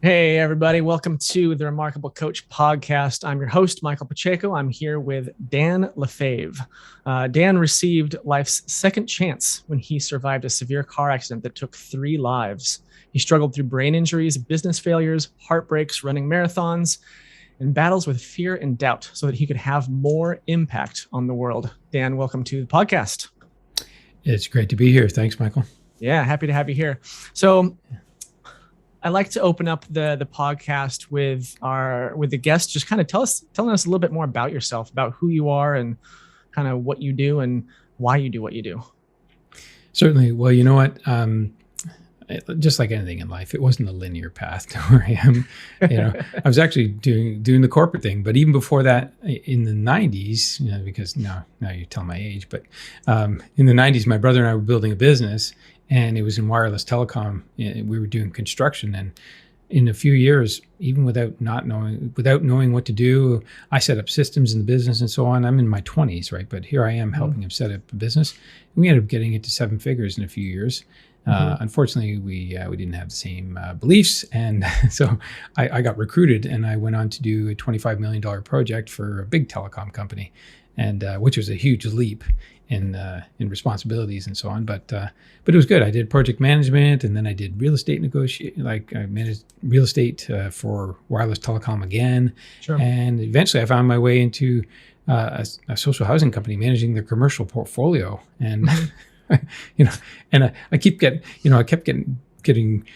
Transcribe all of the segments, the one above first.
Hey, everybody. Welcome to the Remarkable Coach podcast. I'm your host, Michael Pacheco. I'm here with Dan LeFave. Dan received life's second chance when he survived a severe car accident that took 3 lives. He struggled through brain injuries, business failures, heartbreaks, running marathons, and battles with fear and doubt so that he could have more impact on the world. Dan, welcome to the podcast. It's great to be here. Thanks, Michael. Yeah, happy to have you here. So I like to open up the podcast with the guests. Just kind of telling us a little bit more about yourself, about who you are, and kind of what you do and why you do what you do. Certainly. Well, you know what? Just like anything in life, it wasn't a linear path to where I am. I was actually doing the corporate thing, but even before that, in the '90s, because now you tell my age, but in the '90s, my brother and I were building a business. And it was in wireless telecom. We were doing construction, and in a few years, even without knowing what to do, I set up systems in the business and so on. I'm in my 20s, right? But here I am helping him set up a business. And we ended up getting it to 7 figures in a few years. Unfortunately, we didn't have the same beliefs, and so I got recruited, and I went on to do a $25 million project for a big telecom company, and which was a huge leap in responsibilities and so on, but it was good. I did project management, and then I did real estate I managed real estate for wireless telecom again. Sure. And eventually I found my way into a social housing company managing their commercial portfolio, and and I kept getting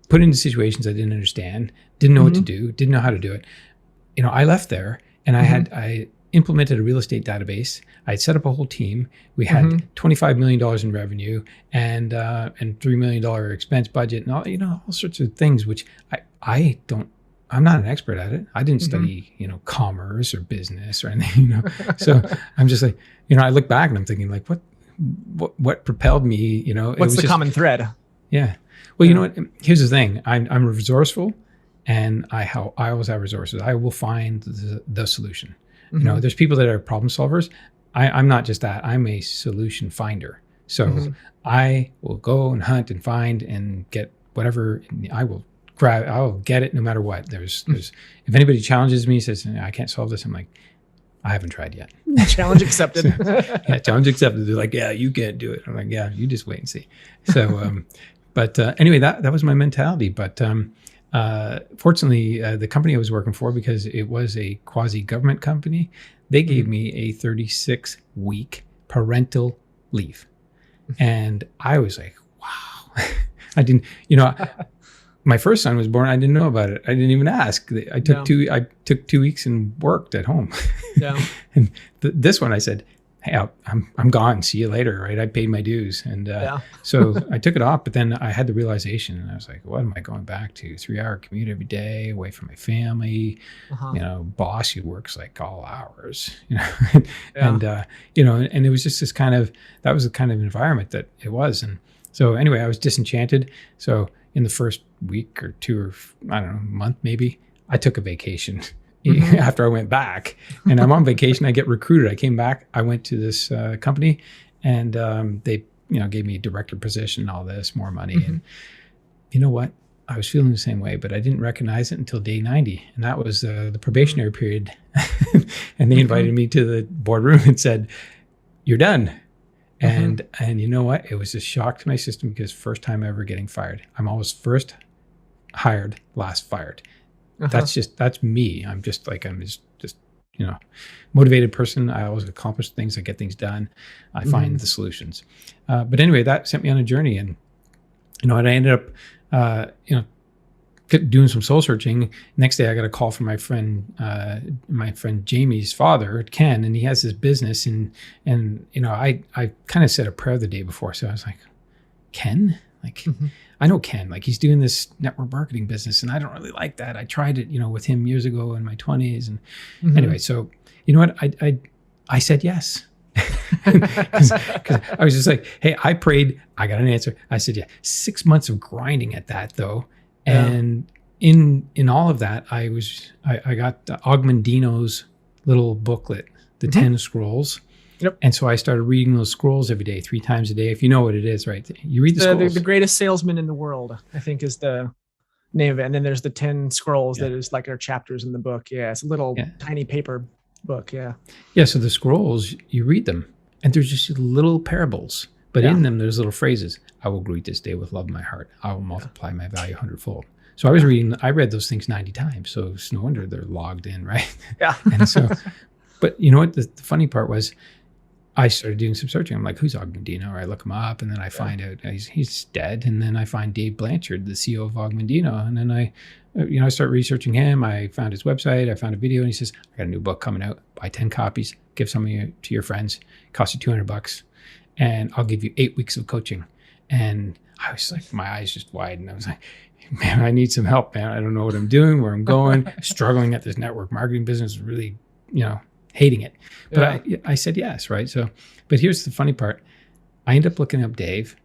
put into situations I didn't understand, didn't know what to do, didn't know how to do it. I left there, and I implemented a real estate database. I'd set up a whole team. We had $25 million in revenue and $3 million expense budget, and all sorts of things, which I'm not an expert at it. I didn't study, commerce or business or anything, So I'm just like, I look back and I'm thinking like, what propelled me, What's the common thread? Yeah. Well, you know what? Here's the thing. I'm resourceful, and I always have resources. I will find the solution. There's people that are problem solvers. I'm not just that. I'm a solution finder. So I will go and hunt and find and get whatever I'll get it no matter what. There's if anybody challenges me, says I can't solve this, I'm like, I haven't tried yet. Challenge accepted. Yeah, challenge accepted. They're like, yeah, you can't do it. I'm like, yeah, you just wait and see. So, but anyway, that was my mentality. But fortunately, the company I was working for, because it was a quasi-government company, they gave me a 36-week parental leave. And I was like, wow. I didn't, my first son was born. I didn't know about it. I didn't even ask. I took 2 weeks and worked at home. Yeah. And this one I said, hey, I'm gone. See you later, right? I paid my dues. And so I took it off, but then I had the realization, and I was like, what am I going back to? 3-hour commute every day, away from my family, boss who works like all hours, and it was just that was the kind of environment that it was. And so anyway, I was disenchanted. So in the first week or 2 or I don't know, month maybe, I took a vacation. After I went back, and I'm on vacation, I get recruited. I came back, I went to this company, and they, gave me a director position and all this, more money. And you know what? I was feeling the same way, but I didn't recognize it until day 90. And that was the probationary period. And they invited me to the boardroom and said, you're done. And you know what? It was a shock to my system, because first time ever getting fired. I'm always first hired, last fired. That's me. I'm just motivated person. I always accomplish things. I get things done. I find the solutions. But anyway, that sent me on a journey, and I ended up doing some soul searching. Next day, I got a call from my friend Jamie's father, Ken, and he has this business, and I kind of said a prayer the day before, so I was like, Ken, I know Ken, he's doing this network marketing business, and I don't really like that. I tried it, with him years ago in my 20s. And anyway, so you know what? I said yes. Because I was just like, hey, I prayed, I got an answer. I said, yeah. 6 months of grinding at that though. And in all of that, I got Ogmandino's little booklet, the 10 scrolls. Yep. And so I started reading those scrolls every day, 3 times a day. If you know what it is, right? You read the scrolls. The greatest salesman in the world, I think, is the name of it. And then there's the 10 scrolls Yeah. that is like our chapters in the book. Yeah. It's a little Yeah. tiny paper book. Yeah. Yeah. So the scrolls, you read them and there's just little parables, but Yeah. in them, there's little phrases. I will greet this day with love in my heart. I will multiply my value 100-fold. So I read those things 90 times. So it's no wonder they're logged in, right? Yeah. And so, but you know what? The funny part was I started doing some searching. I'm like, who's Augmendino? Or I look him up and then I find out he's dead. And then I find Dave Blanchard, the CEO of Augmendino. And then I start researching him. I found his website. I found a video and he says, I got a new book coming out. Buy 10 copies, give some to your friends. It costs you $200 and I'll give you 8 weeks of coaching. And I was like, my eyes just widened. I was like, man, I need some help, man. I don't know what I'm doing, where I'm going, struggling at this network marketing business, really, hating it. But I said yes, right? So, but here's the funny part. I ended up looking up Dave.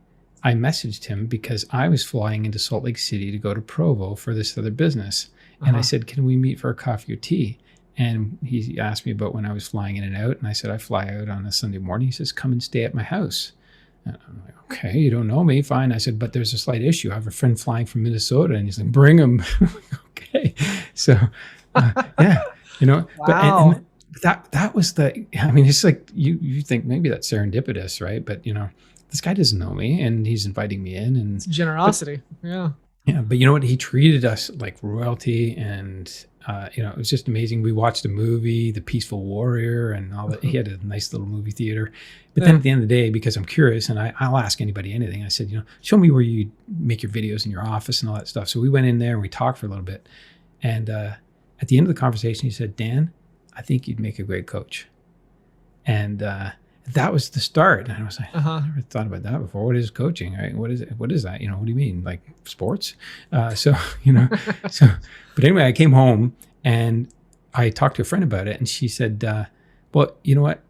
I messaged him because I was flying into Salt Lake City to go to Provo for this other business. And I said, can we meet for a coffee or tea? And he asked me about when I was flying in and out. And I said, I fly out on a Sunday morning. He says, come and stay at my house. And I'm like, okay, you don't know me. Fine. I said, but there's a slight issue. I have a friend flying from Minnesota. And he's like, bring him. Okay. So, yeah, Wow. But that was it's like you think maybe that's serendipitous, right? But this guy doesn't know me and he's inviting me in, and it's generosity. Yeah. But you know what? He treated us like royalty, and it was just amazing. We watched a movie, The Peaceful Warrior, and all that. He had a nice little movie theater. But then at the end of the day, because I'm curious and I'll ask anybody anything, I said, show me where you make your videos in your office and all that stuff. So we went in there and we talked for a little bit. And at the end of the conversation, he said, Dan, I think you'd make a great coach. And that was the start. And I was like, I never thought about that before. What is coaching? Right? What is it? What is that? What do you mean? Like sports? So, but anyway, I came home and I talked to a friend about it. And she said, well, you know what?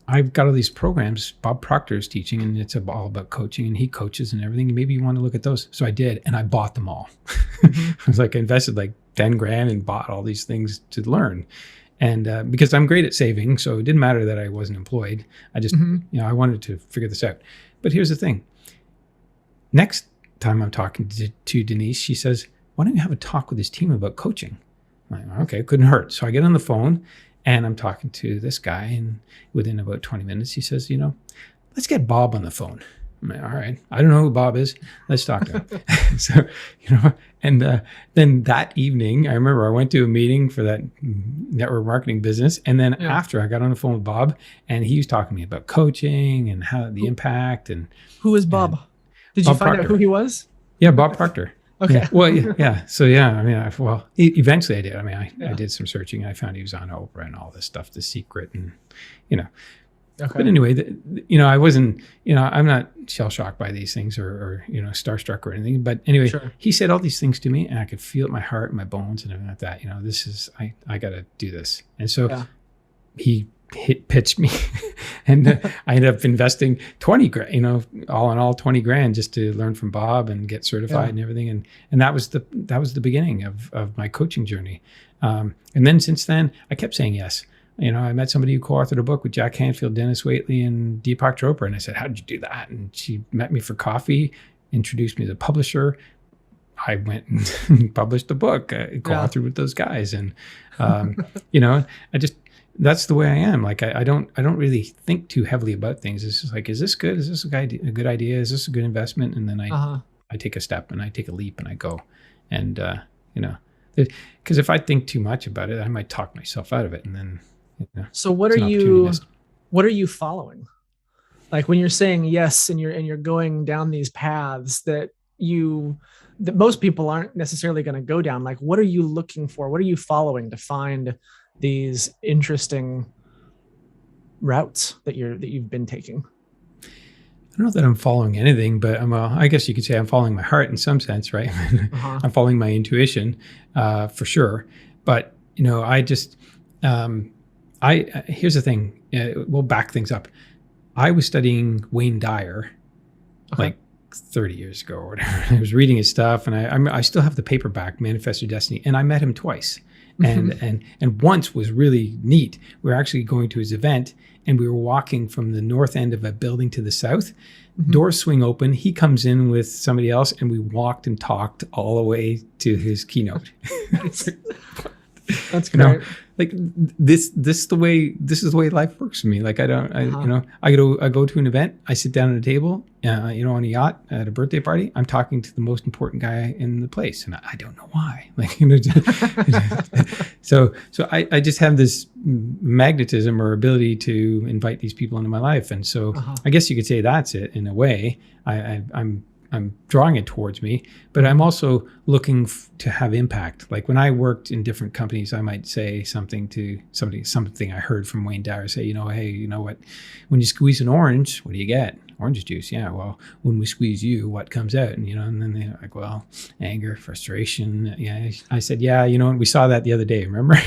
I've got all these programs Bob Proctor is teaching, and it's all about coaching, and he coaches and everything. Maybe you want to look at those. So I did, and I bought them all. I was like, I invested like 10 grand and bought all these things to learn. And because I'm great at saving, so it didn't matter that I wasn't employed. I just, I wanted to figure this out. But here's the thing. Next time I'm talking to Denise, she says, why don't you have a talk with his team about coaching? I'm like, okay, couldn't hurt. So I get on the phone and I'm talking to this guy, and within about 20 minutes, he says, let's get Bob on the phone. I'm like, all right, I don't know who Bob is. Let's talk to him. So, and then that evening, I remember I went to a meeting for that network marketing business. And then after, I got on the phone with Bob, and he was talking to me about coaching and how the impact. And who is Bob? Did you find out who he was? Yeah, Bob Proctor. Okay. Yeah. Well, yeah. So eventually I did. I did some searching, and I found he was on Oprah and all this stuff, The Secret, and Okay. But anyway, I wasn't, I'm not shell shocked by these things or starstruck or anything. But anyway, he said all these things to me, and I could feel it in my heart and my bones and everything like that. This is, I got to do this. And so he pitched me, and I ended up investing 20 grand, all in all 20 grand just to learn from Bob and get certified and everything. And that was the beginning of my coaching journey. And then since then, I kept saying yes. I met somebody who co-authored a book with Jack Canfield, Dennis Waitley, and Deepak Chopra. And I said, how did you do that? And she met me for coffee, introduced me to the publisher. I went and published a book, co-authored with those guys. And, that's the way I am. Like, I don't really think too heavily about things. It's just like, is this good? Is this a good idea? Is this a good investment? And then I take a step and I take a leap and I go. And, because if I think too much about it, I might talk myself out of it. And then, so what are you following? Like when you're saying yes and you're going down these paths that most people aren't necessarily going to go down. Like, what are you looking for? What are you following to find these interesting routes that you've been taking? I don't know that I'm following anything, but I guess you could say I'm following my heart in some sense, right? I'm following my intuition, for sure. But, I just, here's the thing. We'll back things up. I was studying Wayne Dyer, like 30 years ago or whatever. I was reading his stuff, and I still have the paperback, Manifest Your Destiny, and I met him twice. And once was really neat. We were actually going to his event, and we were walking from the north end of a building to the south. Doors swing open. He comes in with somebody else, and we walked and talked all the way to his keynote. That's great. You know, like this is the way life works for me. Like I go to an event, I sit down at a table, on a yacht at a birthday party. I'm talking to the most important guy in the place, and I don't know why. Like, so I just have this magnetism or ability to invite these people into my life, and so I guess you could say that's it in a way. I'm drawing it towards me, but I'm also looking to have impact. Like when I worked in different companies, I might say something to something I heard from Wayne Dyer say, hey, you know what, when you squeeze an orange, what do you get? Orange juice. Yeah. Well, when we squeeze you, what comes out? And, and then they're like, well, anger, frustration. Yeah. I said, yeah, and we saw that the other day, remember?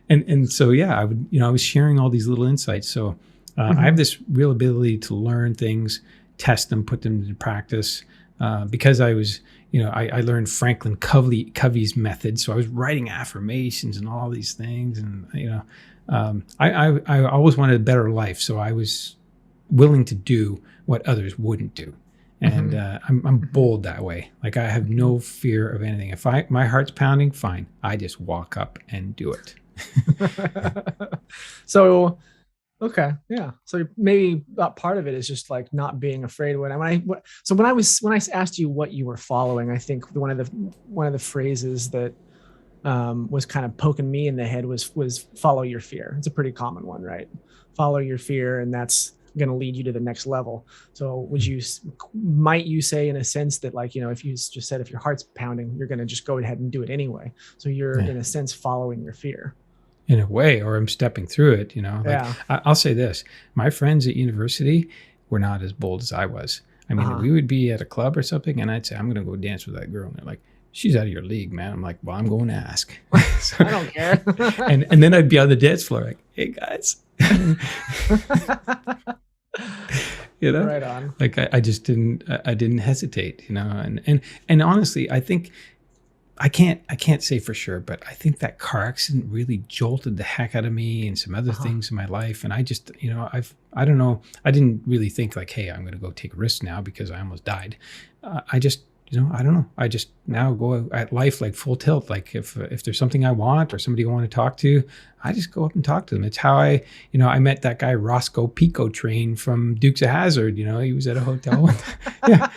and so, yeah, I was sharing all these little insights. So I have this real ability to learn things, test them, put them into practice, because I was, I learned Franklin Covey's method. So I was writing affirmations and all these things. And, I always wanted a better life. So I was willing to do what others wouldn't do. And I'm bold that way. Like I have no fear of anything. If my heart's pounding, fine. I just walk up and do it. So, okay. Yeah. So maybe part of it is just like not being afraid. When I asked you what you were following, I think one of the phrases that was kind of poking me in the head was follow your fear. It's a pretty common one, right? Follow your fear, and that's going to lead you to the next level. So might you say in a sense that, like, if you just said, if your heart's pounding, you're going to just go ahead and do it anyway. So you're in a sense following your fear. In a way, or I'm stepping through it, I'll say this. My friends at university were not as bold as I was. I mean, we would be at a club or something, and I'd say, I'm going to go dance with that girl. And they're like, she's out of your league, man. I'm like, well, I'm going to ask. So, I don't care. and then I'd be on the dance floor like, hey, guys. Right on. Like I just didn't hesitate, and honestly, I think I can't say for sure, but I think that car accident really jolted the heck out of me and some other things in my life. And I just, I don't know. I didn't really think like, hey, I'm going to go take a risk now because I almost died. I just, I don't know. I just now go at life like full tilt. Like if there's something I want or somebody I want to talk to, I just go up and talk to them. It's how I met that guy Roscoe Pico Train from Dukes of Hazzard. He was at a hotel. Yeah,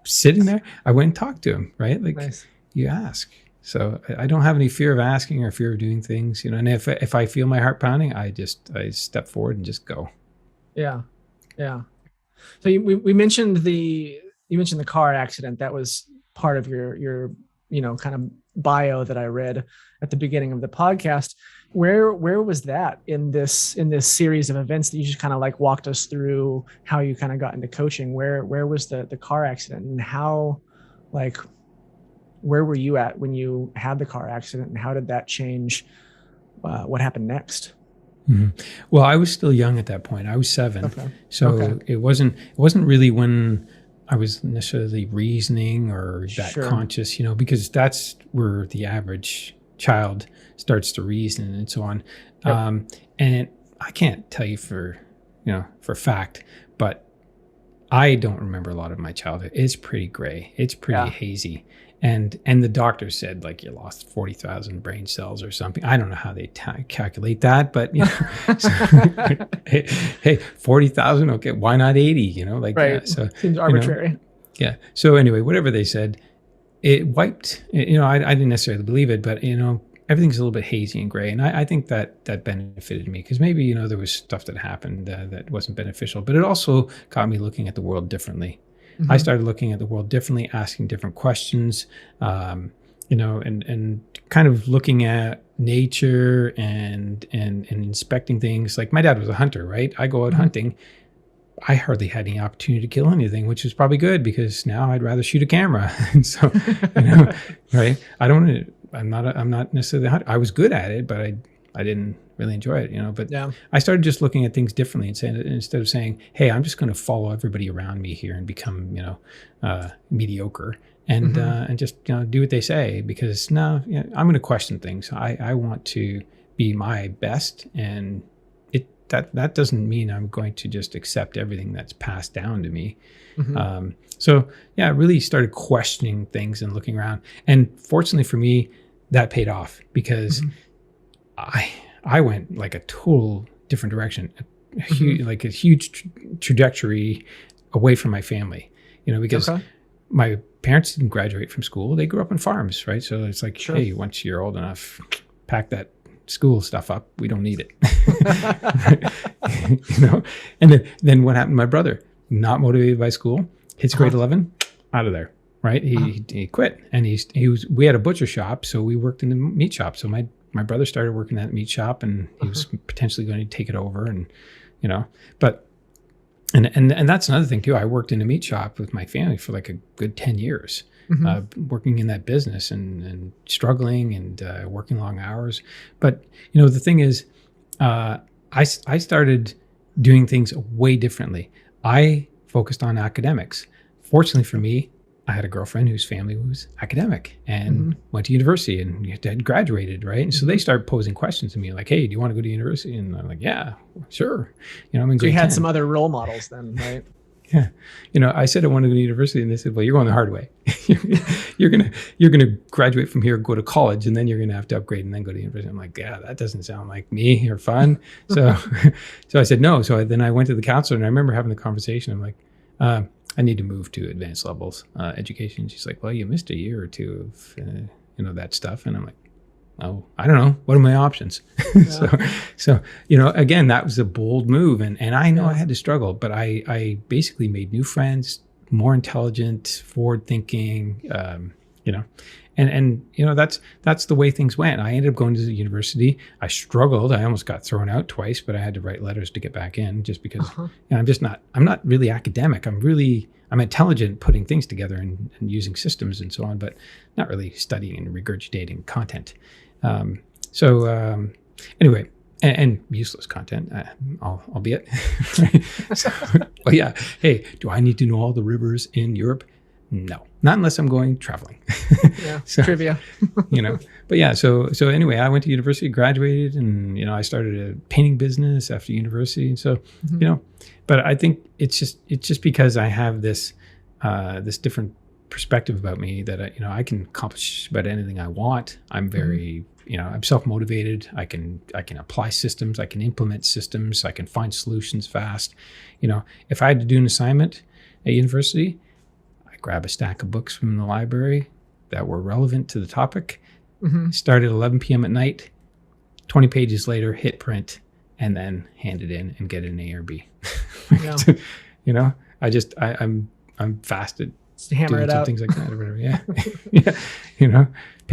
sitting there. I went and talked to him. Right, like. Nice. You ask. So I don't have any fear of asking or fear of doing things, and if I feel my heart pounding, I step forward and just go. Yeah. Yeah. So we mentioned the car accident. That was part of your kind of bio that I read at the beginning of the podcast. Where was that in this series of events that you just kind of like walked us through how you kind of got into coaching? Where was the car accident, and how, like, where were you at when you had the car accident, and how did that change what happened next? Mm-hmm. Well, I was still young at that point. I was 7. Okay. So it wasn't really when I was necessarily reasoning or that conscious, because that's where the average child starts to reason and so on. Yep. And I can't tell you for fact, but I don't remember a lot of my childhood. It's pretty gray. It's pretty hazy. And the doctor said, like, you lost 40,000 brain cells or something. I don't know how they calculate that, but hey, 40,000. Okay, why not 80? Right. Yeah, so seems arbitrary. Yeah. So anyway, whatever they said, it wiped. I didn't necessarily believe it, but everything's a little bit hazy and gray, and I think that benefited me because maybe there was stuff that happened that wasn't beneficial, but it also got me looking at the world differently. I started looking at the world differently, asking different questions, and kind of looking at nature and inspecting things. Like my dad was a hunter, right? I go out hunting. I hardly had any opportunity to kill anything, which is probably good because now I'd rather shoot a camera. And so, right? I'm not necessarily a hunter. I was good at it, but I didn't really enjoy it, but I started just looking at things differently and saying, instead of saying, hey, I'm just going to follow everybody around me here and become, mediocre and just, do what they say, because I'm going to question things. I want to be my best, and that doesn't mean I'm going to just accept everything that's passed down to me. Mm-hmm. So yeah, I really started questioning things and looking around. And fortunately for me, that paid off because I went like a total different direction, like a huge trajectory away from my family, because my parents didn't graduate from school. They grew up on farms, right? So it's like, hey, once you're old enough, pack that school stuff up. We don't need it. And then what happened to my brother? Not motivated by school, hits grade 11, out of there, right? He quit, and we had a butcher shop, so we worked in the meat shop. So my brother started working at the meat shop, and he was potentially going to take it over, and but and that's another thing too. I worked in a meat shop with my family for like a good 10 years, working in that business and struggling and working long hours. But the thing is, I started doing things way differently. I focused on academics. Fortunately for me, I had a girlfriend whose family was academic and went to university and had graduated, right? And so they started posing questions to me like, hey, do you want to go to university? And I'm like, yeah, sure. I'm in grade 10. You had some other role models then, right? Yeah. I said I wanted to go to university, and they said, well, you're going the hard way. you're going to graduate from here, go to college, and then you're going to have to upgrade and then go to university. I'm like, yeah, that doesn't sound like me or fun. So I said no. So then I went to the counselor, and I remember having the conversation. I'm like, I need to move to advanced levels education. She's like, well, you missed a year or two of that stuff. And I'm like, oh, I don't know. What are my options? Yeah. So again, that was a bold move. And I know I had to struggle, but I basically made new friends, more intelligent, forward thinking, and that's the way things went. I ended up going to the university. I struggled. I almost got thrown out twice, but I had to write letters to get back in just because I'm not really academic. I'm intelligent putting things together and using systems and so on, but not really studying and regurgitating content. Anyway, and useless content, albeit. Well, yeah. Hey, do I need to know all the rivers in Europe? No, not unless I'm going traveling. Yeah, trivia. But yeah, so anyway, I went to university, graduated, and I started a painting business after university. And so, but I think it's just because I have this different perspective about me that I can accomplish about anything I want. I'm very I'm self-motivated. I can apply systems. I can implement systems. I can find solutions fast. If I had to do an assignment at university, grab a stack of books from the library that were relevant to the topic, start at 11 p.m. at night, 20 pages later, hit print, and then hand it in and get an A or B. Yeah. I'm fast at hammer it out. Things like that or whatever. Yeah.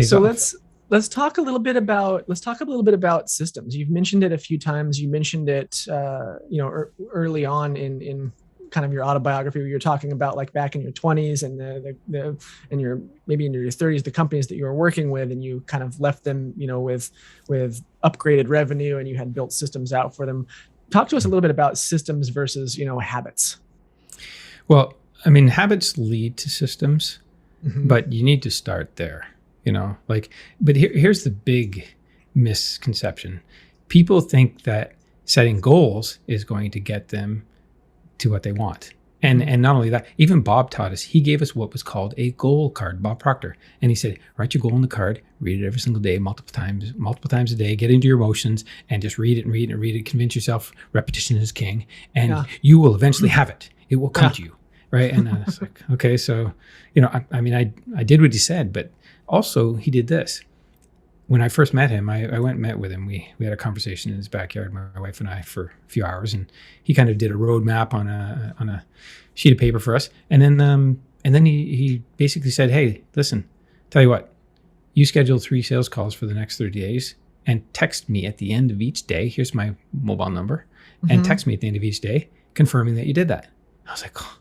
So off. Let's talk a little bit about systems. You've mentioned it a few times. You mentioned it, early on in kind of your autobiography, where you're talking about like back in your 20s and and your maybe in your 30s, the companies that you were working with, and you kind of left them, with upgraded revenue, and you had built systems out for them. Talk to us a little bit about systems versus, habits. Well, I mean, habits lead to systems, but you need to start there, but here's the big misconception. People think that setting goals is going to get them to what they want. And not only that, even Bob taught us, he gave us what was called a goal card, Bob Proctor. And he said, write your goal on the card, read it every single day, multiple times a day, get into your emotions and just read it and read it and read it. Convince yourself repetition is king, and you will eventually have it. It will come to you. Right. And I was like, okay, so, I did what he said, but also he did this. When I first met him, I went and met with him. We had a conversation in his backyard, my wife and I, for a few hours, and he kind of did a roadmap on a sheet of paper for us. And then he basically said, hey, listen, tell you what, you schedule 3 sales calls for the next 30 days and text me at the end of each day. Here's my mobile number, and text me at the end of each day confirming that you did that. I was like, oh,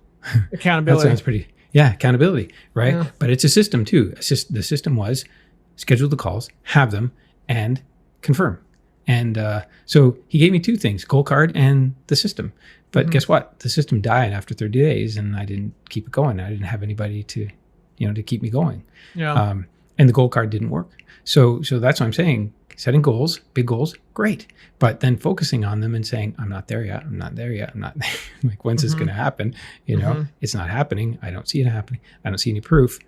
accountability. That sounds pretty, accountability, right? Yeah. But it's a system too. The system was schedule the calls, have them, and confirm. And so he gave me 2 things, goal card and the system. But guess what? The system died after 30 days, and I didn't keep it going. I didn't have anybody to keep me going. Yeah. And the goal card didn't work. So that's what I'm saying. setting goals, big goals, great. But then focusing on them and saying, I'm not there yet. I'm not there yet. I'm not like, when's this going to happen? It's not happening. I don't see it happening. I don't see any proof.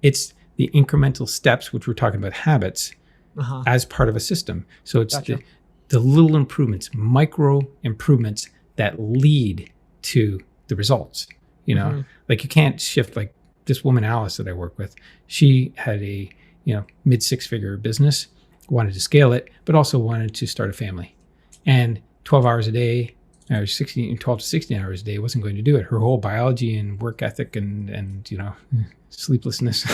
It's the incremental steps, which we're talking about habits as part of a system. So it's the little improvements, micro improvements that lead to the results. Like you can't shift. Like this woman, Alice, that I work with, she had a mid 6-figure business, wanted to scale it, but also wanted to start a family. And 12 hours a day, or 12 to 16 hours a day wasn't going to do it. Her whole biology and work ethic and sleeplessness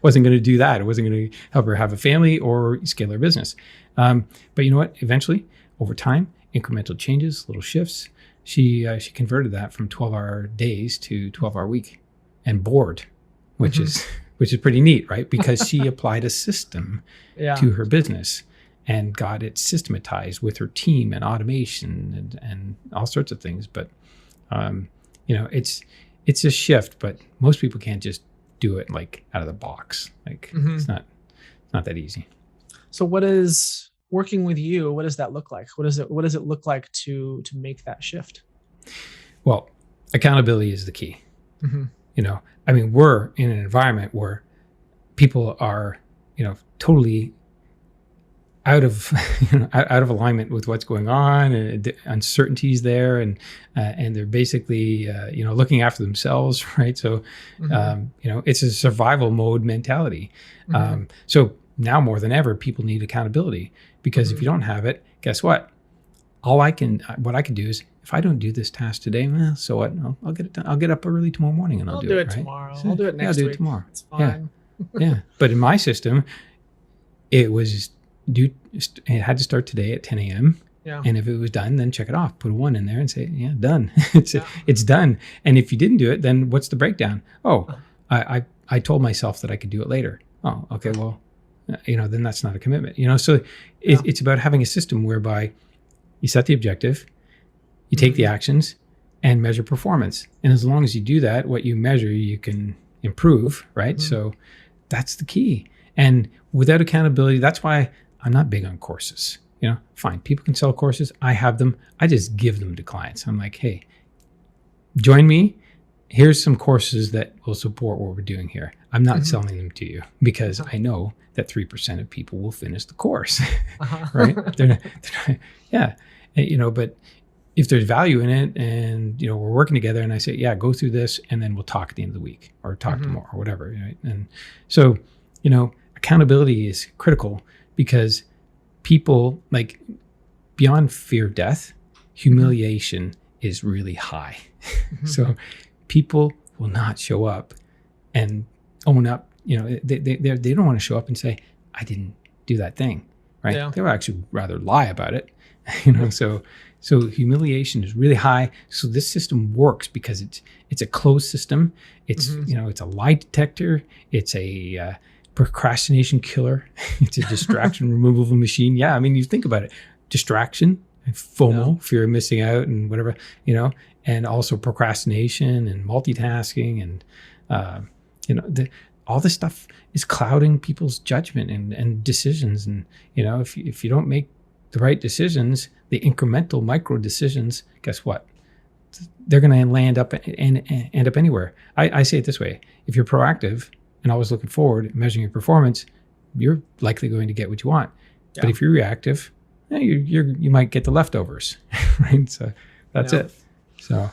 wasn't going to do that. It wasn't going to help her have a family or scale her business. But you know what? Eventually, over time, incremental changes, little shifts, she converted that from 12-hour days to 12-hour week, and bored, which is pretty neat, right? Because she applied a system to her business and got it systematized with her team and automation and all sorts of things. But it's a shift, but most people can't just do it like out of the box. Like it's not that easy. So what is working with you? What does that look like? What does it look like to make that shift? Well, accountability is the key. We're in an environment where people are, totally out of alignment with what's going on, and the uncertainties there, and they're basically looking after themselves, right? So it's a survival mode mentality. So now more than ever, people need accountability, because if you don't have it, guess what? What I can do is, if I don't do this task today, well, so what? I'll get it done. I'll get up early tomorrow morning and I'll do it. Right? Tomorrow. I'll do it next week. I'll do it tomorrow. It's fine. Yeah. But in my system, it was it had to start today at 10 a.m. Yeah. And if it was done, then check it off. Put a 1 in there and say, yeah, done. It's done. And if you didn't do it, then what's the breakdown? Oh, I told myself that I could do it later. Oh, okay. Well, then that's not a commitment. So it's about having a system whereby you set the objective, you take the actions, and measure performance. And as long as you do that, what you measure, you can improve, right? So that's the key. And without accountability, that's why I'm not big on courses. Fine, people can sell courses. I have them. I just give them to clients. I'm like, hey, join me. Here's some courses that will support what we're doing here. I'm not selling them to you, because I know that 3% of people will finish the course, right? They're not, but if there's value in it, and we're working together, and I say, yeah, go through this, and then we'll talk at the end of the week, or talk tomorrow, or whatever, right? And so, accountability is critical, because people, like, beyond fear of death, humiliation is really high. So people will not show up and own up. They don't want to show up and say, I didn't do that thing, right? Yeah. They will actually rather lie about it. So humiliation is really high. So this system works because it's a closed system. It's it's a lie detector. It's a procrastination killer. It's a distraction removal machine. Yeah, you think about it: distraction, FOMO, fear of missing out, and whatever, and also procrastination and multitasking, and all this stuff is clouding people's judgment and decisions. And if you don't make the right decisions, the incremental micro decisions, guess what? They're going to end up anywhere. I say it this way: if you're proactive and always looking forward, measuring your performance, you're likely going to get what you want. Yeah. But if you're reactive, you might get the leftovers, right? So that's it. So.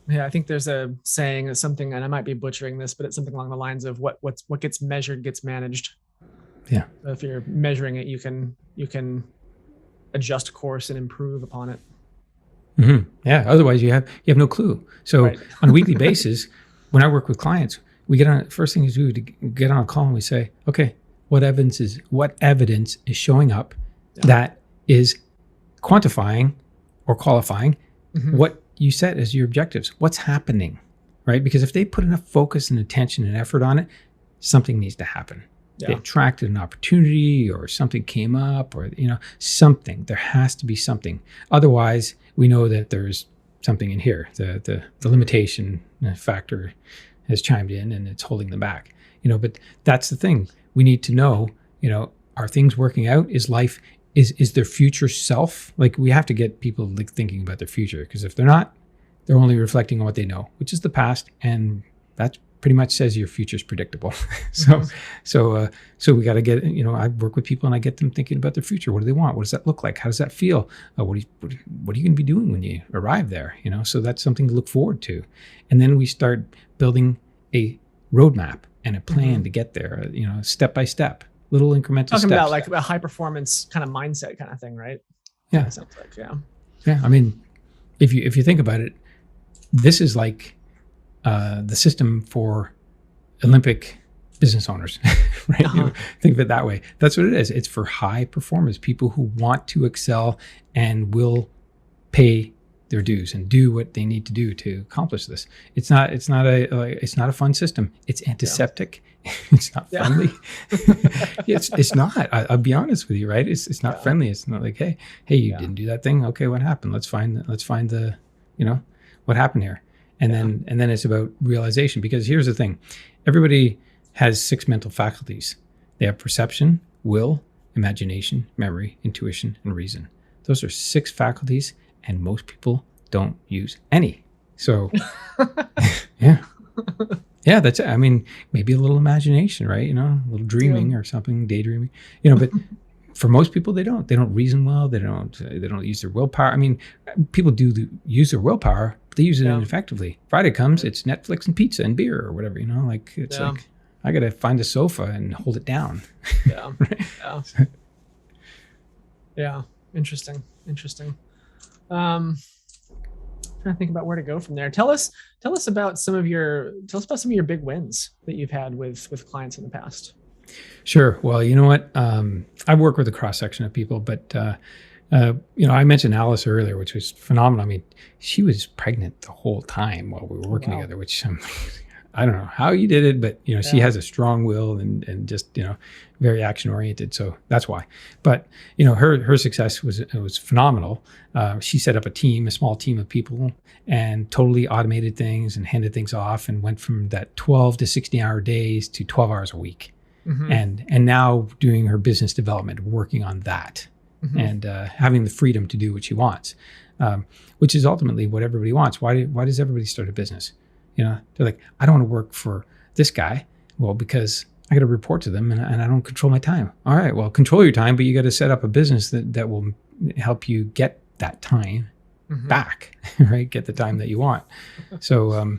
Yeah, I think there's a saying, something, and I might be butchering this, but it's something along the lines of what gets measured gets managed. Yeah. So if you're measuring it, you can adjust course and improve upon it. Yeah. Otherwise, you have no clue. So on a weekly basis, when I work with clients, we get on. First thing is we get on a call and we say, okay, what evidence is showing up that is quantifying or qualifying what you set as your objectives? What's happening, right? Because if they put enough focus and attention and effort on it, something needs to happen. Yeah. They attracted an opportunity, or something came up, or something. There has to be something. Otherwise, we know that there's something in here. The limitation factor has chimed in, and it's holding them back. But that's the thing. We need to know. are things working out? Is life, is their future self? Like, we have to get people like thinking about their future, because if they're not, they're only reflecting on what they know, which is the past, and that pretty much says your future's predictable. So we got to get, I work with people and I get them thinking about their future. What do they want? What does that look like? How does that feel? What are you going to be doing when you arrive there? So that's something to look forward to. And then we start building a roadmap and a plan to get there, step by step, little incremental steps. Talking about like a high performance kind of mindset kind of thing, right? Yeah. Sounds like, yeah. I mean, if you think about it, this is like the system for Olympic business owners, right? Think of it that way. That's what it is. It's for high performers, people who want to excel and will pay their dues and do what they need to do to accomplish this. It's not a fun system. It's antiseptic. Yeah. It's not friendly. It's not. I'll be honest with you, right? It's not friendly. It's not like, hey, you didn't do that thing. Okay, what happened? Let's find the, what happened here. And then it's about realization, because here's the thing. Everybody has 6 mental faculties. They have perception, will, imagination, memory, intuition, and reason. Those are 6 faculties, and most people don't use any. So yeah, that's it. I mean, maybe a little imagination, right? A little dreaming or something, daydreaming, but for most people, they don't reason well. They don't use their willpower. I mean, people do use their willpower, but they use it ineffectively. Friday comes, it's Netflix and pizza and beer or whatever, like it's like, I got to find a sofa and hold it down. Yeah. Right? Yeah. Interesting. Trying to think about where to go from there. Tell us about some of your big wins that you've had with clients in the past. Sure. Well, you know what? I work with a cross section of people, but I mentioned Alice earlier, which was phenomenal. I mean, she was pregnant the whole time while we were working together, which I don't know how you did it, but she has a strong will and just very action oriented. So that's why. But her success was phenomenal. She set up a small team of people, and totally automated things and handed things off, and went from that 12 to 16-hour days to 12 hours a week. And now doing her business development, working on that, and having the freedom to do what she wants, which is ultimately what everybody wants. Why does everybody start a business? They're like, I don't want to work for this guy. Well, because I got to report to them and I don't control my time. All right, well, control your time, but you got to set up a business that will help you get that time back, right? Get the time that you want. So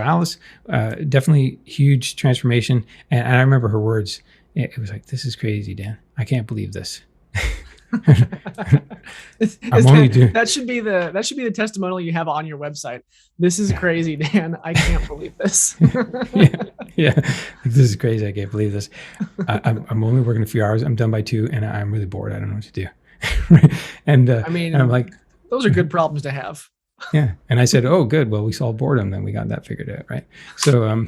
Alice, definitely huge transformation. And I remember her words. It was like, this is crazy, Dan. I can't believe this. That should be the testimonial you have on your website. This is crazy, Dan. I can't believe this. yeah. This is crazy. I can't believe this. I'm only working a few hours. I'm done by 2, and I'm really bored. I don't know what to do. And and I'm like, those are good problems to have. Yeah. And I said, oh, good. Well, we solved boredom. Then we got that figured out. Right. So,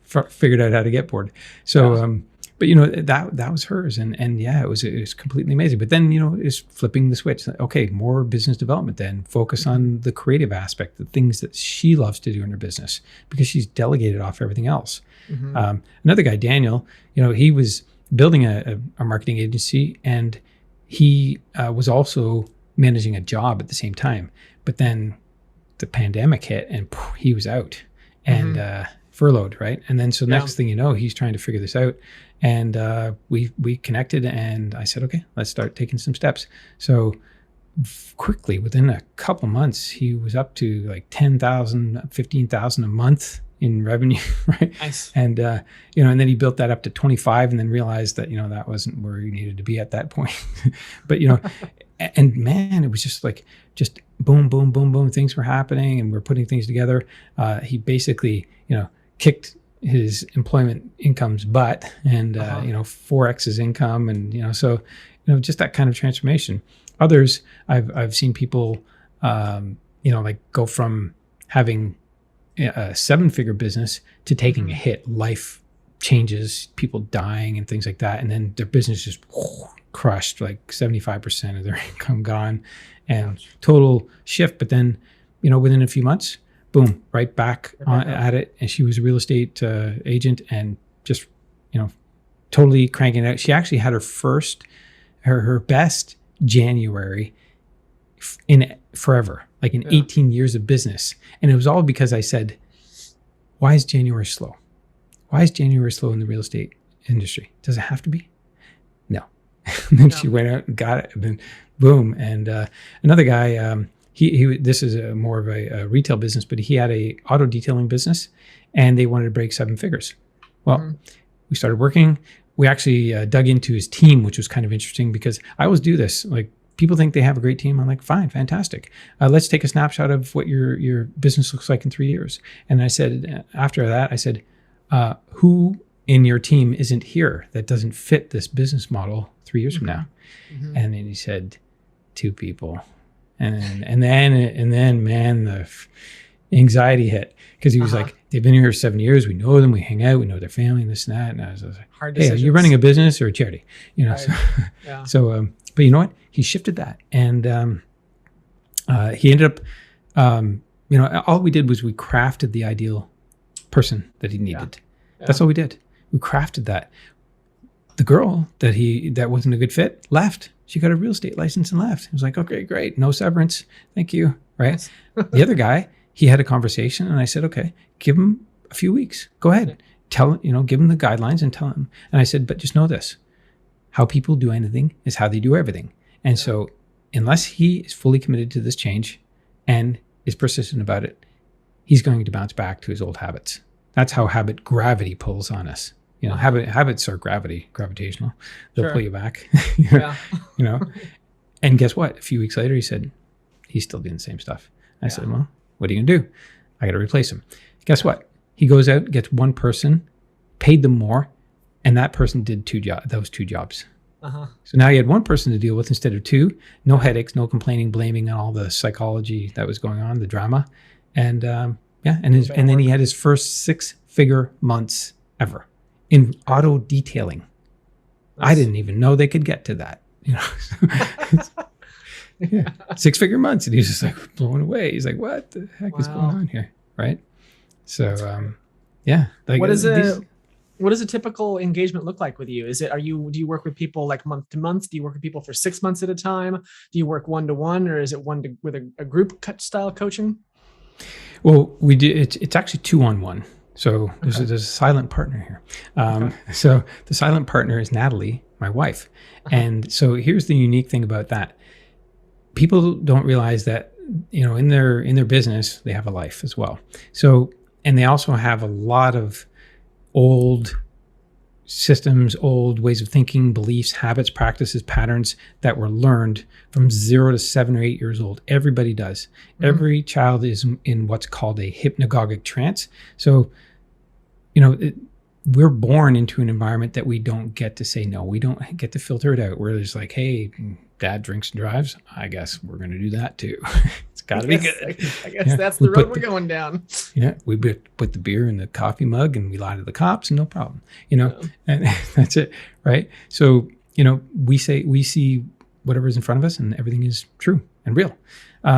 figured out how to get bored. So, but that was hers. And yeah, it was completely amazing. But then, is flipping the switch. Okay. More business development, then focus on the creative aspect, the things that she loves to do in her business, because she's delegated off everything else. Another guy, Daniel, he was building a marketing agency, and he was also managing a job at the same time. But then the pandemic hit, and he was out and furloughed, right? And then next thing you know, he's trying to figure this out. And we connected, and I said, okay, let's start taking some steps. So quickly, within a couple months, he was up to like 10,000, 15,000 a month in revenue, right? Nice. And and then he built that up to 25, and then realized that that wasn't where he needed to be at that point. But and man, it was just boom, boom, boom, boom. Things were happening, and we're putting things together. He basically kicked his employment income's butt, and 4x his income, and so just that kind of transformation. Others, I've seen people go from having a 7-figure business to taking a hit, life changes, people dying and things like that, and then their business just crushed, like 75% of their income gone, and total shift. But then within a few months, boom, right back at it. And she was a real estate agent, and just totally cranking it out. She actually had her best January in forever, like in 18 years of business. And it was all because I said, why is January slow? Why is January slow in the real estate industry? Does it have to be? No. And then she went out and got it, and then boom. And another guy, he this is more of a retail business, but he had a auto detailing business, and they wanted to break 7 figures. Well, we started working. We actually dug into his team, which was kind of interesting because I always do this. Like, people think they have a great team. I'm like, fine, fantastic. Let's take a snapshot of what your business looks like in 3 years. And I said, after that, I said, who in your team isn't here that doesn't fit this business model 3 years from now? And then he said, 2 people. And then, man, the anxiety hit, because he was like, they've been here 7 years. We know them. We hang out. We know their family and this and that. And I was like, hard hey, are you running a business or a charity? You know, Right. so but you know what? He shifted that. And he ended up, you know, all we did was we crafted the ideal person that he needed. That's all we did. We crafted that. The girl that wasn't a good fit left. She got a real estate license and left. It was like, okay, great. No severance. Thank you. Right. The other guy, he had a conversation, and I said, okay, give him a few weeks. Go ahead. Tell him, you know, give him the guidelines and tell him. And I said, but just know this, how people do anything is how they do everything. And so unless he is fully committed to this change and is persistent about it, he's going to bounce back to his old habits. That's how habit gravity pulls on us. You know, habits are gravitational. They'll pull you back. You know. And guess what? A few weeks later, he said, he's still doing the same stuff. I said, well, what are you going to do? I got to replace him. Guess what? He goes out, gets one person, paid them more, and that person did those 2 jobs. So now he had one person to deal with instead of 2. No headaches, no complaining, blaming, and all the psychology that was going on, the drama. And and then he had his first 6-figure months ever in auto detailing. Nice. I didn't even know they could get to that. You know, 6-figure months, and he's just like blown away. He's like, "What the heck is going on here?" Right? So, like, what does a typical engagement look like with you? Do you work with people like month to month? Do you work with people for 6 months at a time? Do you work one-to-one, or is it with a group style coaching? Well, we do. It's actually 2-on-1. So there's a silent partner here. So the silent partner is Natalie, my wife. And so here's the unique thing about that. People don't realize that, you know, in their business, they have a life as well. So, and they also have a lot of old systems, old ways of thinking, beliefs, habits, practices, patterns that were learned from 0 to 7 or 8 years old. Everybody does. Every child is in what's called a hypnagogic trance. So, you know, we're born into an environment that we don't get to say no. We don't get to filter it out. We're just like, hey, dad drinks and drives. I guess we're going to do that too. It's got to be good. I guess that's the road we're going down. Yeah, we put the beer in the coffee mug and we lie to the cops, and no problem. You know, and that's it, right? So, you know, we see whatever's in front of us, and everything is true and real.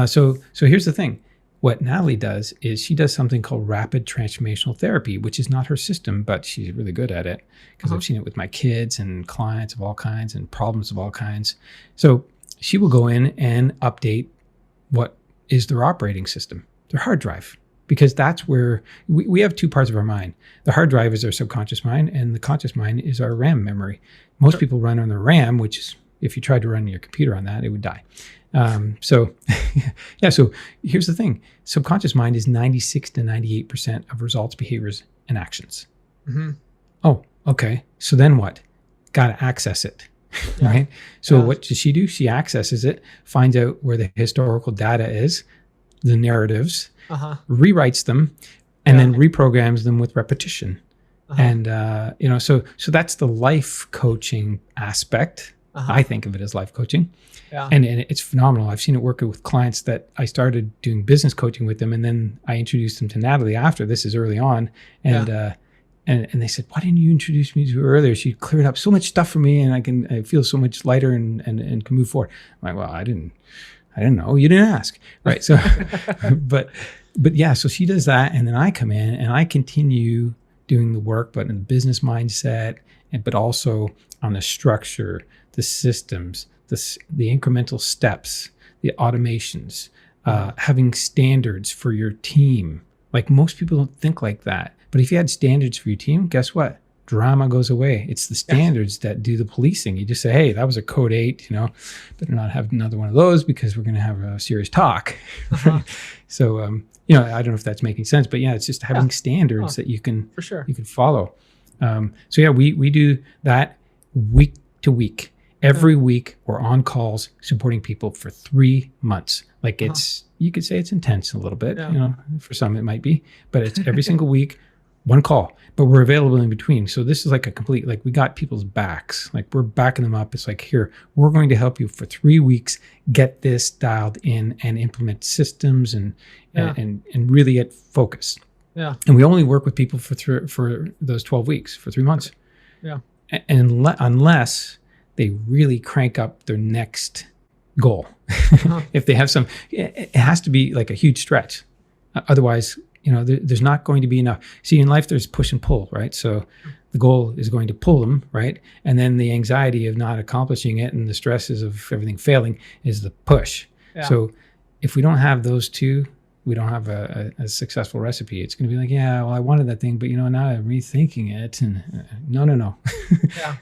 So here's the thing. What Natalie does is she does something called rapid transformational therapy, which is not her system, but she's really good at it because I've seen it with my kids and clients of all kinds and problems of all kinds. So she will go in and update what is their operating system, their hard drive, because that's where we have 2 parts of our mind. The hard drive is our subconscious mind, and the conscious mind is our RAM memory. Most people run on the RAM, which is, if you tried to run your computer on that, it would die. So here's the thing. Subconscious mind is 96 to 98% of results, behaviors, and actions. Oh, okay. So then what? Got to access it, right? So what does she do? She accesses it, finds out where the historical data is, the narratives, rewrites them, and then reprograms them with repetition. And, you know, so that's the life coaching aspect. I think of it as life coaching. And it's phenomenal. I've seen it work with clients that I started doing business coaching with them, and then I introduced them to Natalie after. This is early on. And they said, why didn't you introduce me to her earlier? She cleared up so much stuff for me, and I feel so much lighter and can move forward. I'm like, well, I didn't know. You didn't ask. Right. So, but yeah, so she does that. And then I come in and I continue doing the work, but in the business mindset, but also on the structure, the systems, the incremental steps, the automations, having standards for your team. Like most people don't think like that. But if you had standards for your team, guess what? Drama goes away. It's the standards that do the policing. You just say, hey, that was a code 8, better not have another one of those because we're going to have a serious talk. So, I don't know if that's making sense, but it's just having standards that you can, for sure, you can follow. We do that week to week. Every week we're on calls supporting people for 3 months. Like you could say it's intense a little bit, for some it might be, but it's every single week, one call, but we're available in between. So this is like a complete, like we got people's backs, like we're backing them up. It's like, here, we're going to help you for 3 weeks, get this dialed in and implement systems and really get focused. Yeah. And we only work with people for those 12 weeks, for 3 months. Yeah. And unless they really crank up their next goal. If they have it has to be like a huge stretch. Otherwise, there's not going to be enough. See, in life, there's push and pull, right? So the goal is going to pull them, right? And then the anxiety of not accomplishing it and the stresses of everything failing is the push. Yeah. So if we don't have those two, we don't have a successful recipe. It's going to be like, I wanted that thing, but now I'm rethinking it. And no. Yeah.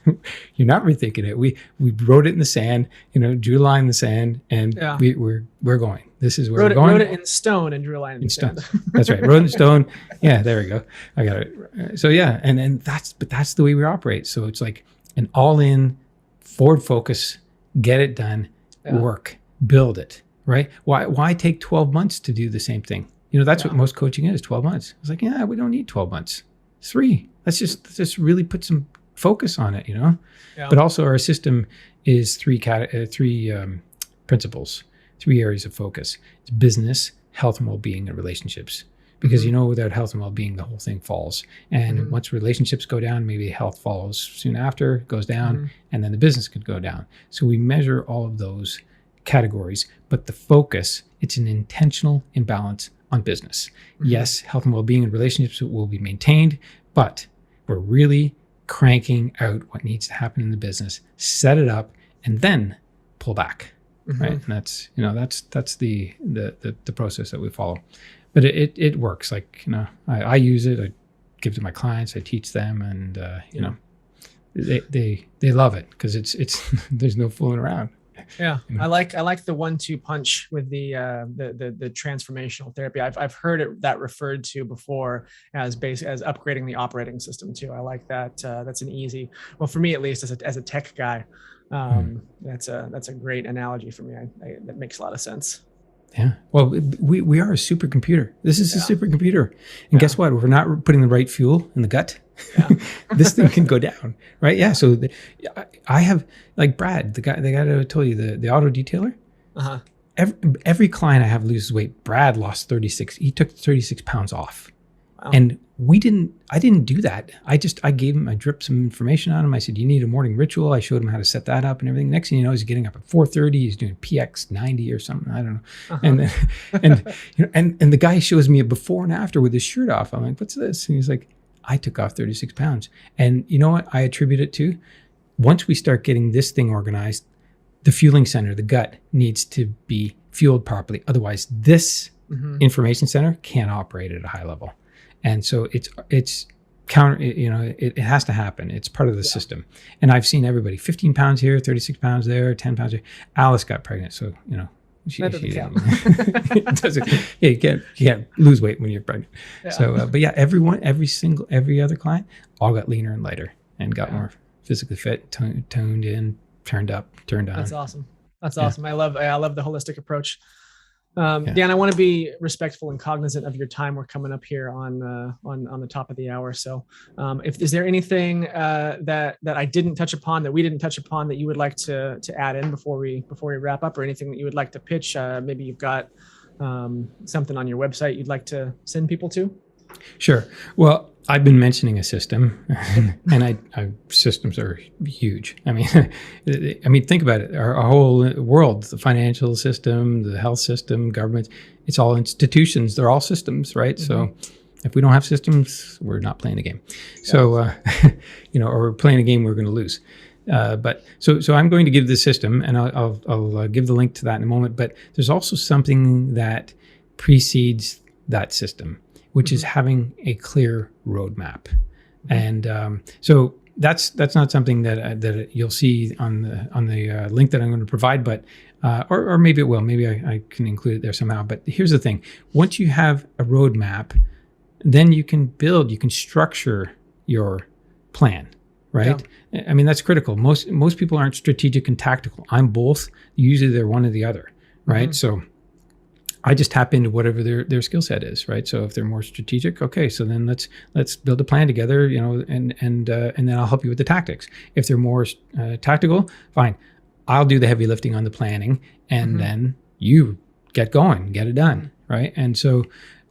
You're not rethinking it. We wrote it in the sand, drew a line in the sand, and we're going. This is where we're going. Wrote it in stone and drew a line in the sand. That's right. Wrote it in stone. Yeah, there we go. I got it. So and that's the way we operate. So it's like an all-in, forward focus, get it done, work, build it. Right? Why take 12 months to do the same thing? That's what most coaching is, 12 months. It's like, we don't need 12 months. 3. Let's just really put some focus on it, Yeah. But also our system is 3 principles, 3 areas of focus. It's business, health and well-being, and relationships. Because without health and well-being, the whole thing falls. And once relationships go down, maybe health follows soon after, goes down, and then the business could go down. So we measure all of those categories, but the focus, it's an intentional imbalance on business. Yes, health and well-being and relationships will be maintained, but we're really cranking out what needs to happen in the business, set it up, and then pull back. Right? And that's the process that we follow. But it works. Like, I use it, I give it to my clients, I teach them, and they love it because it's there's no fooling around. Yeah, I like the 1-2 punch with the transformational therapy. I've heard that referred to before as upgrading the operating system too. I like that. That's an easy, well, for me at least, as a tech guy, that's a great analogy for me. That makes a lot of sense. Yeah. Well, we are a supercomputer. This is a supercomputer. And guess what? If we're not putting the right fuel in the gut, this thing can go down. Right. Yeah. So I have, like Brad, the guy that I told you, the auto detailer. Every client I have loses weight. Brad lost 36. He took 36 pounds off. Wow. And I didn't do that. I gave him, I dripped some information on him. I said, you need a morning ritual. I showed him how to set that up and everything. Next thing you know, he's getting up at 4:30. He's doing PX 90 or something. I don't know. And the guy shows me a before and after with his shirt off. I'm like, what's this? And he's like, I took off 36 pounds. And you know what? I attribute it to, once we start getting this thing organized, the fueling center, the gut, needs to be fueled properly. Otherwise, this information center can't operate at a high level. And so it's counter, it has to happen. It's part of the system. And I've seen everybody, 15 pounds here, 36 pounds there, 10 pounds here. Alice got pregnant. So, she count. You can't lose weight when you're pregnant. Yeah. So, but every other client all got leaner and lighter and got more physically fit, toned in, turned up, turned on. That's awesome. That's awesome. I love the holistic approach. Dan, I want to be respectful and cognizant of your time. We're coming up here on the top of the hour. So, is there anything that I didn't touch upon, that we didn't touch upon, that you would like to add in before we wrap up, or anything that you would like to pitch? Maybe you've got something on your website you'd like to send people to? Sure. Well, I've been mentioning a system, and systems are huge. I mean, think about it. Our whole world, the financial system, the health system, government, it's all institutions. They're all systems, right? So If we don't have systems, we're not playing the game. So, or we're playing a game we're going to lose. But I'm going to give the system, and I'll give the link to that in a moment. But there's also something that precedes that system, which is having a clear roadmap. And so that's not something that you'll see on the link that I'm going to provide, but or maybe it will. Maybe I can include it there somehow. But here's the thing: once you have a roadmap, then you can structure your plan. Right? Yeah. I mean, that's critical. Most people aren't strategic and tactical. I'm both. Usually they're one or the other, right? So I just tap into whatever their skill set is, right? So if they're more strategic, okay, so then let's build a plan together, and then I'll help you with the tactics. If they're more tactical, fine. I'll do the heavy lifting on the planning, and then you get going, get it done, right? And so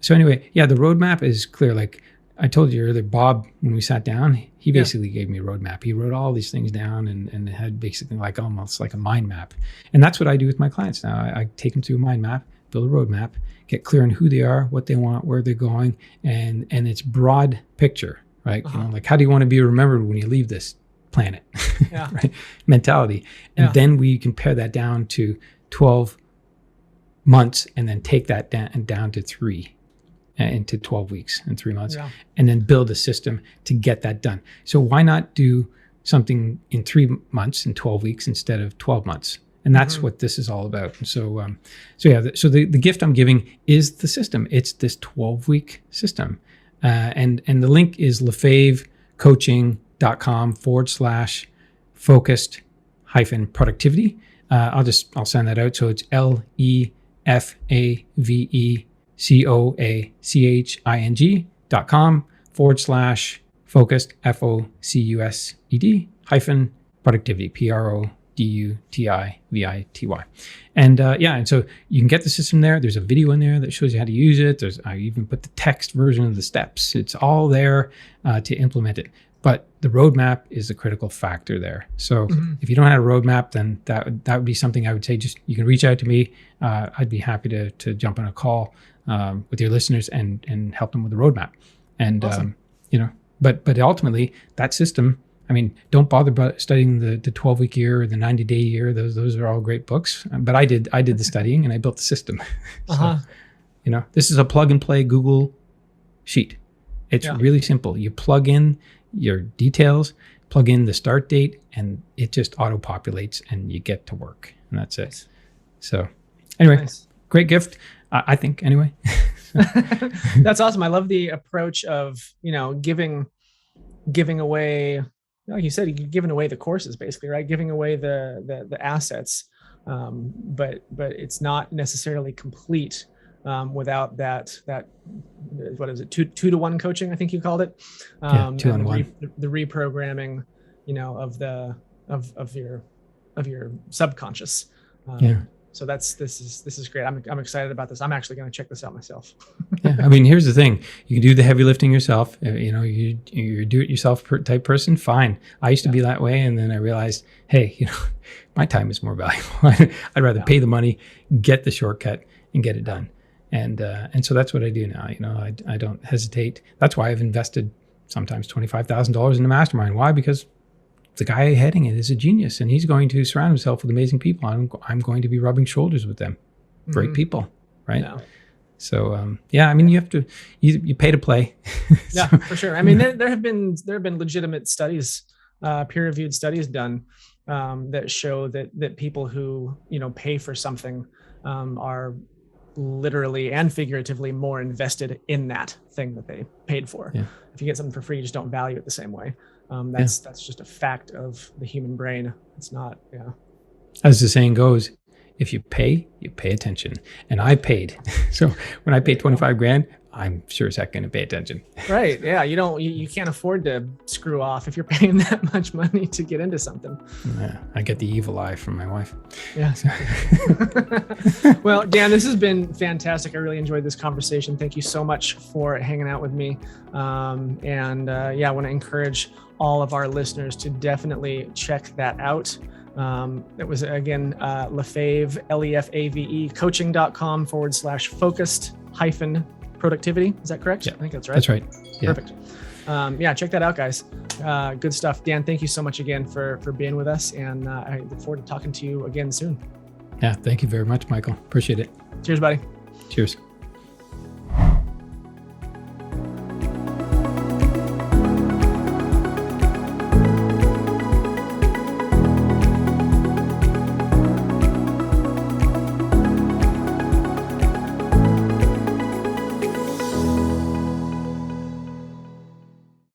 anyway, yeah, the roadmap is clear. Like I told you earlier, Bob, when we sat down, he basically gave me a roadmap. He wrote all these things down and had basically almost like a mind map. And that's what I do with my clients now. I take them through a mind map, build a roadmap, get clear on who they are, what they want, where they're going, and it's broad picture, right? Like how do you want to be remembered when you leave this planet, right? Mentality. And then we compare that down to 12 months and then take that down to 3. Into 12 weeks and 3 months, and then build a system to get that done. So why not do something in 3 months and 12 weeks instead of 12 months? And that's what this is all about. And so the gift I'm giving is the system. It's this 12-week system. And the link is lefave.com/focused-productivity. I'll send that out. So it's LeFavecaching.com/focused FOCUSED productivity, and and so you can get the system there. There's a video in there that shows you how to use it. I even put the text version of the steps. It's all there to implement it. But the roadmap is a critical factor there. So if you don't have a roadmap, then that would be something I would say. Just you can reach out to me. I'd be happy to jump on a call with your listeners and help them with the roadmap. And awesome. But ultimately that system. I mean, don't bother studying the 12-week year or the 90-day year. Those are all great books. But I did the studying and I built the system. So, this is a plug and play Google sheet. It's really simple. You plug in your details, plug in the start date, and it just auto-populates and you get to work. And that's it. Nice. So anyway, Great gift, I think, anyway. That's awesome. I love the approach of, giving away, like you said, you're giving away the courses basically, right? Giving away the assets. But it's not necessarily complete without that what is it, 2-to-1 coaching, I think you called it. 2-on-1. The reprogramming, of your subconscious. So this is great. I'm excited about this. I'm actually going to check this out myself. Yeah, I mean, here's the thing: you can do the heavy lifting yourself. You're a do-it-yourself type person. Fine. I used to be that way, and then I realized, hey, my time is more valuable. I'd rather pay the money, get the shortcut, and get it done. And so that's what I do now. I don't hesitate. That's why I've invested sometimes $25,000 in a mastermind. Why? Because the guy heading it is a genius, and he's going to surround himself with amazing people. I'm going to be rubbing shoulders with them. Great people, right? Yeah. So I mean, you have to you pay to play. Yeah, for sure. I mean, there have been legitimate studies, peer-reviewed studies done that show that people who pay for something are literally and figuratively more invested in that thing that they paid for. Yeah. If you get something for free, you just don't value it the same way. That's just a fact of the human brain. It's not, As the saying goes, if you pay attention. And I paid. So when I paid 25 grand, I'm sure as heck going to pay attention. Right. Yeah. You can't afford to screw off if you're paying that much money to get into something. Yeah. I get the evil eye from my wife. Yeah. Well, Dan, this has been fantastic. I really enjoyed this conversation. Thank you so much for hanging out with me. I want to encourage all of our listeners to definitely check that out. It was, again, LeFave, LEFAVE, coaching.com/focused-productivity. productivity. Is that correct? Yeah, I think that's right. That's right. Yeah. Perfect. Yeah, check that out, guys. Good stuff. Dan, thank you so much again for being with us. And I look forward to talking to you again soon. Yeah. Thank you very much, Michael. Appreciate it. Cheers, buddy. Cheers.